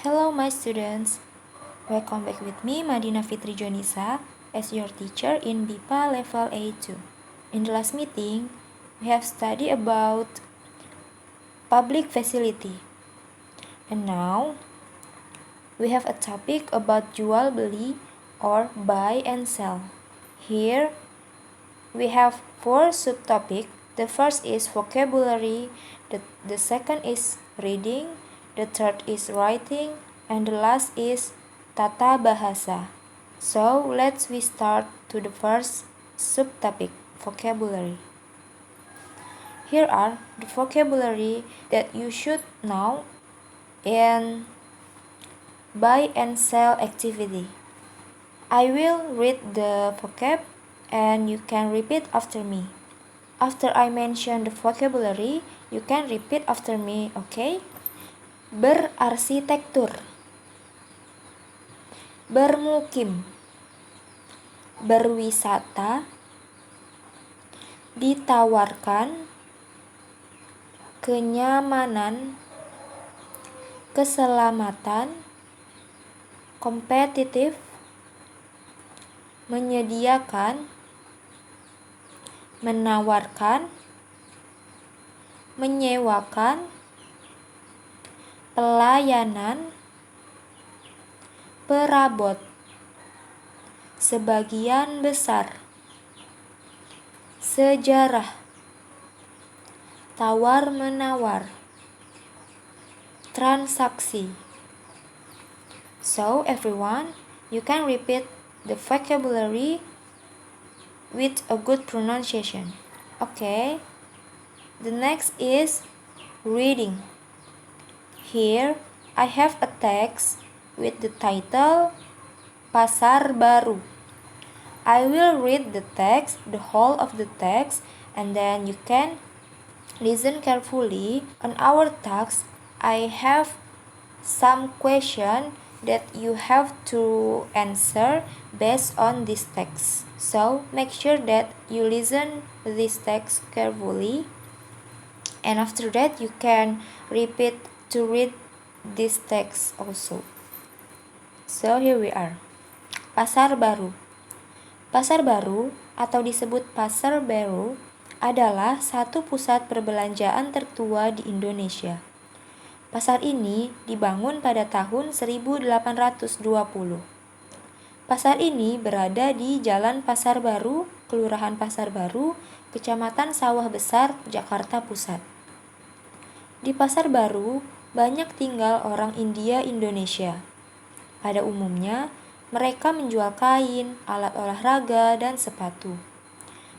Hello my students, welcome back with me Madina Fitri Jonisa as your teacher in BIPA level A2. In the last meeting, we have studied about public facility. And now, we have a topic about jual beli or buy and sell. Here, we have 4 subtopics. The first is vocabulary, the second is reading, the third is writing, and the last is tata bahasa. So let's we start to the first subtopic, vocabulary. Here are the vocabulary that you should know in buy and sell activity. I will read the vocab and you can repeat after me. After I mention the vocabulary, you can repeat after me, okay? Berarsitektur, bermukim, berwisata, ditawarkan, kenyamanan, keselamatan, kompetitif, menyediakan, menawarkan, menyewakan, pelayanan, perabot, sebagian besar, sejarah, tawar-menawar, transaksi. So everyone, you can repeat the vocabulary with a good pronunciation. Okay, the next is reading. Here I have a text with the title Pasar Baru. I will read the text, the whole of the text, and then you can listen carefully. On our task, I have some question that you have to answer based on this text. So make sure that you listen this text carefully, and after that you can repeat to read this text also. So here we are. Pasar Baru. Pasar Baru atau disebut Pasar Baru adalah satu pusat perbelanjaan tertua di Indonesia. Pasar ini dibangun pada tahun 1820. Pasar ini berada di Jalan Pasar Baru, Kelurahan Pasar Baru, Kecamatan Sawah Besar, Jakarta Pusat. Di Pasar Baru, banyak tinggal orang India Indonesia. Pada umumnya, mereka menjual kain, alat olahraga, dan sepatu.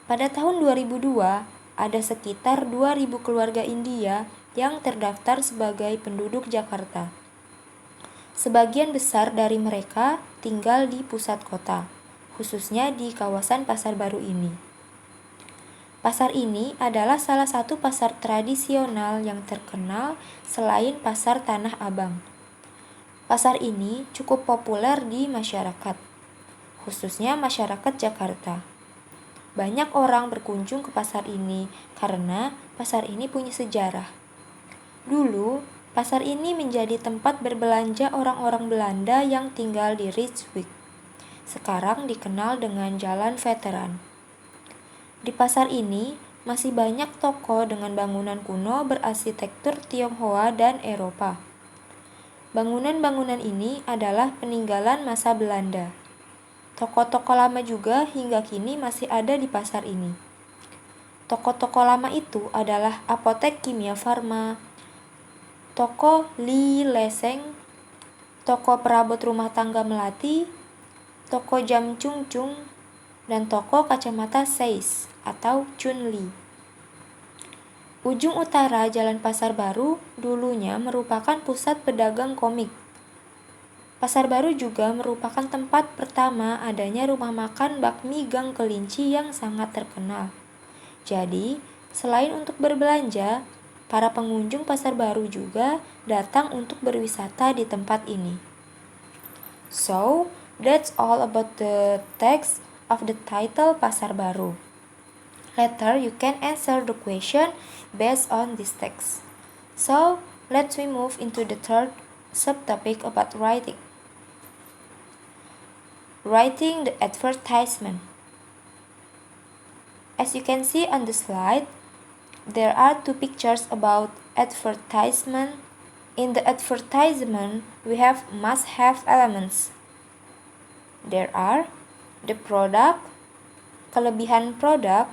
Pada tahun 2002, ada sekitar 2.000 keluarga India yang terdaftar sebagai penduduk Jakarta. Sebagian besar dari mereka tinggal di pusat kota, khususnya di kawasan Pasar Baru ini. Pasar ini adalah salah satu pasar tradisional yang terkenal selain Pasar Tanah Abang. Pasar ini cukup populer di masyarakat, khususnya masyarakat Jakarta. Banyak orang berkunjung ke pasar ini karena pasar ini punya sejarah. Dulu, pasar ini menjadi tempat berbelanja orang-orang Belanda yang tinggal di Rijswijk. Sekarang dikenal dengan Jalan Veteran. Di pasar ini masih banyak toko dengan bangunan kuno berarsitektur Tionghoa dan Eropa. Bangunan-bangunan ini adalah peninggalan masa Belanda. Toko-toko lama juga hingga kini masih ada di pasar ini. Toko-toko lama itu adalah Apotek Kimia Farma, Toko Li Leseng, Toko Perabot Rumah Tangga Melati, Toko Jam Chung Chung, dan Toko Kacamata Zeiss atau Chunli. Ujung utara Jalan Pasar Baru dulunya merupakan pusat pedagang komik. Pasar Baru juga merupakan tempat pertama adanya rumah makan bakmi Gang Kelinci yang sangat terkenal. Jadi, selain untuk berbelanja, para pengunjung Pasar Baru juga datang untuk berwisata di tempat ini. So, that's all about the text of the title Pasar Baru. Later, you can answer the question based on this text. So, let's we move into the third subtopic about writing. Writing the advertisement. As you can see on the slide, there are two pictures about advertisement. In the advertisement, we have must-have elements. There are the product, kelebihan produk,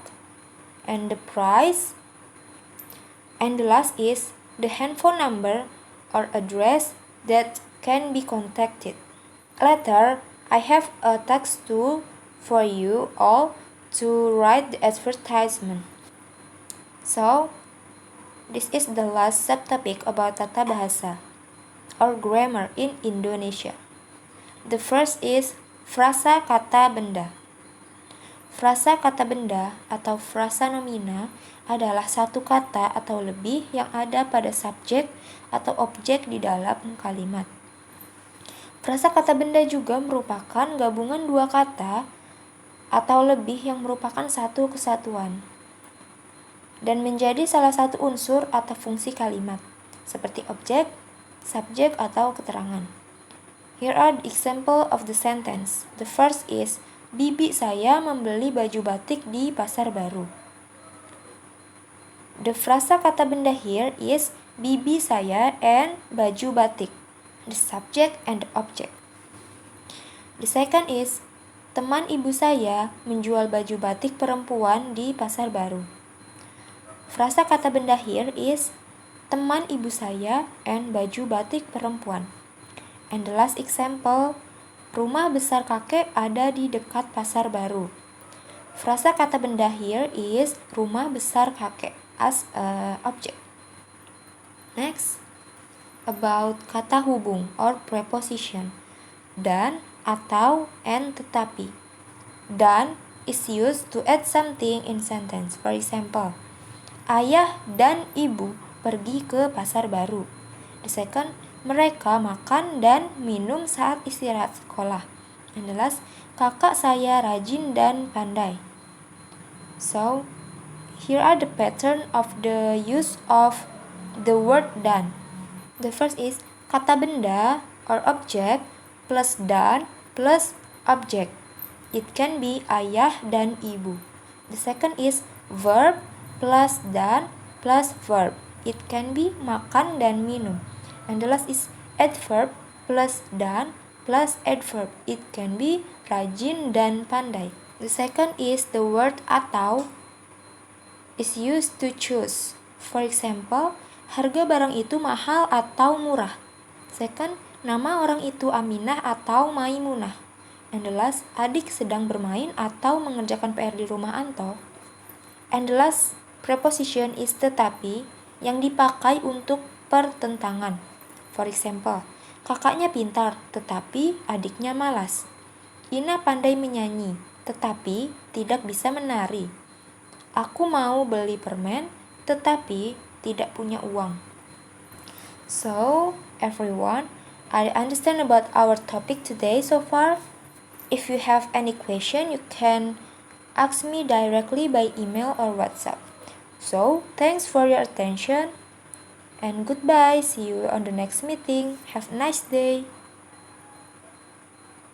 and the price. And the last is the handphone number or address that can be contacted. Later, I have a text tool for you all to write the advertisement. So, this is the last subtopic about tata bahasa or grammar in Indonesia. The first is frasa kata benda. Frasa kata benda atau frasa nomina adalah satu kata atau lebih yang ada pada subjek atau objek di dalam kalimat. Frasa kata benda juga merupakan gabungan dua kata atau lebih yang merupakan satu kesatuan dan menjadi salah satu unsur atau fungsi kalimat, seperti objek, subjek, atau keterangan. Here are the example of the sentence. The first is, bibi saya membeli baju batik di pasar baru. The frasa kata benda here is bibi saya and baju batik, the subject and the object. The second is, teman ibu saya menjual baju batik perempuan di pasar baru. Frasa kata benda here is teman ibu saya and baju batik perempuan. And the last example, rumah besar kakek ada di dekat pasar baru. Frasa kata benda here is rumah besar kakek as a object. Next, about kata hubung or preposition. Dan, atau, and, tetapi. Dan is used to add something in sentence. For example, ayah dan ibu pergi ke pasar baru. The second, mereka makan dan minum saat istirahat sekolah. And the last, kakak saya rajin dan pandai. So, here are the pattern of the use of the word dan. The first is kata benda or object plus dan plus object. It can be ayah dan ibu. The second is verb plus dan plus verb. It can be makan dan minum. And the last is adverb plus dan plus adverb. It can be rajin dan pandai. The second is the word atau is used to choose. For example, harga barang itu mahal atau murah. Second, nama orang itu Aminah atau Maimunah. And the last, adik sedang bermain atau mengerjakan PR di rumah Anto. And the last preposition is tetapi yang dipakai untuk pertentangan. For example, kakaknya pintar tetapi adiknya malas. Ina pandai menyanyi tetapi tidak bisa menari. Aku mau beli permen tetapi tidak punya uang. So, everyone, I understand about our topic today so far. If you have any question, you can ask me directly by email or WhatsApp. So, thanks for your attention and goodbye. See you on the next meeting. Have a nice day.